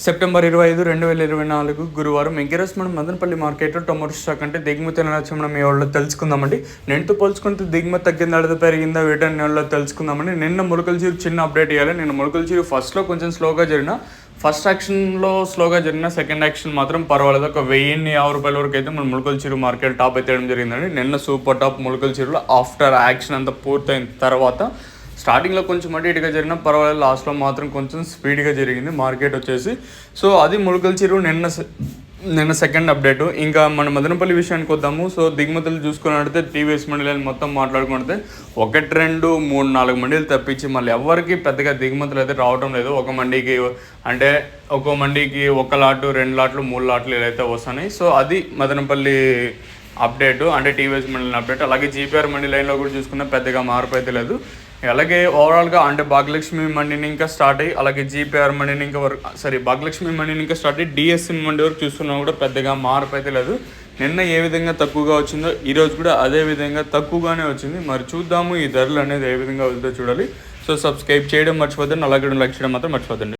September 25, 2024 గురువారం ఈరోజు మనం మదనపల్లి మార్కెట్లో టొమాటో స్టాక్ అంటే దిగుమతి ఎలా మనం మీ వాళ్ళు తెలుసుకుందామండి. నేనుతో పోల్చుకుంటే దిగుమతి తగ్గిందా లేదా పెరిగిందా వీటని నెలలో తెలుసుకుందామండి. నిన్న మొలకల చీరు చిన్న అప్డేట్ ఇవ్వాలి. నేను మొలకల చీరు ఫస్ట్లో కొంచెం స్లోగా జరిగిన, ఫస్ట్ యాక్షన్లో స్లోగా జరిగిన, సెకండ్ యాక్షన్ మాత్రం పర్వాలేదు. ఒక 1050 రూపాయల వరకు అయితే మన మొలకల చీరు మార్కెట్ టాప్ అయితే జరిగిందండి. నిన్న సూపర్ టాప్ మొలకల చీరులో ఆఫ్టర్ యాక్షన్ అంతా పూర్తయిన తర్వాత స్టార్టింగ్లో కొంచెం అటు ఇటుగా జరిగినా పర్వాలేదు, లాస్ట్లో మాత్రం కొంచెం స్పీడ్గా జరిగింది మార్కెట్ వచ్చేసి. సో అది మొలకల చీరు నిన్న సెకండ్ అప్డేటు. ఇంకా మన మదనపల్లి విషయానికి వద్దాము. సో దిగుమతులు చూసుకున్నట్టయితే టీవీఎస్ మండీలు మొత్తం మాట్లాడుకుంటే 1, 2, 3, 4 మండీలు తప్పించి మళ్ళీ ఎవరికి పెద్దగా దిగుమతులు అయితే రావడం లేదు. ఒక మండీకి అంటే ఒక్కో మండీకి 1 లాటు, 2 లాట్లు, 3 లాట్లు ఇలా అయితే వస్తున్నాయి. సో అది మదనపల్లి అప్డేటు, అంటే టీవీఎస్ మండలి అప్డేట్. అలాగే జీపీఆర్ మండీ లైన్లో కూడా చూసుకున్న పెద్దగా మార్పు అయితే లేదు. అలాగే ఓవరాల్గా అంటే భాగ్యలక్ష్మి మండీని ఇంకా స్టార్ట్ అయ్యి, అలాగే జీపీఆర్ మండీని ఇంకా భాగ్యలక్ష్మి మండీని ఇంకా స్టార్ట్ అయ్యి డిఎస్సి మండీ వరకు చూసుకున్నా కూడా పెద్దగా మార్పు అయితే లేదు. నిన్న ఏ విధంగా తక్కువగా వచ్చిందో ఈరోజు కూడా అదే విధంగా తక్కువగానే వచ్చింది. మరి చూద్దాము ఈ ధరలు అనేది ఏ విధంగా వెళ్తే చూడాలి. సో సబ్స్క్రైబ్ చేయడం మర్చిపోద్దండి, అలాగే లైక్ చేయడం మాత్రం మర్చిపోద్దండి.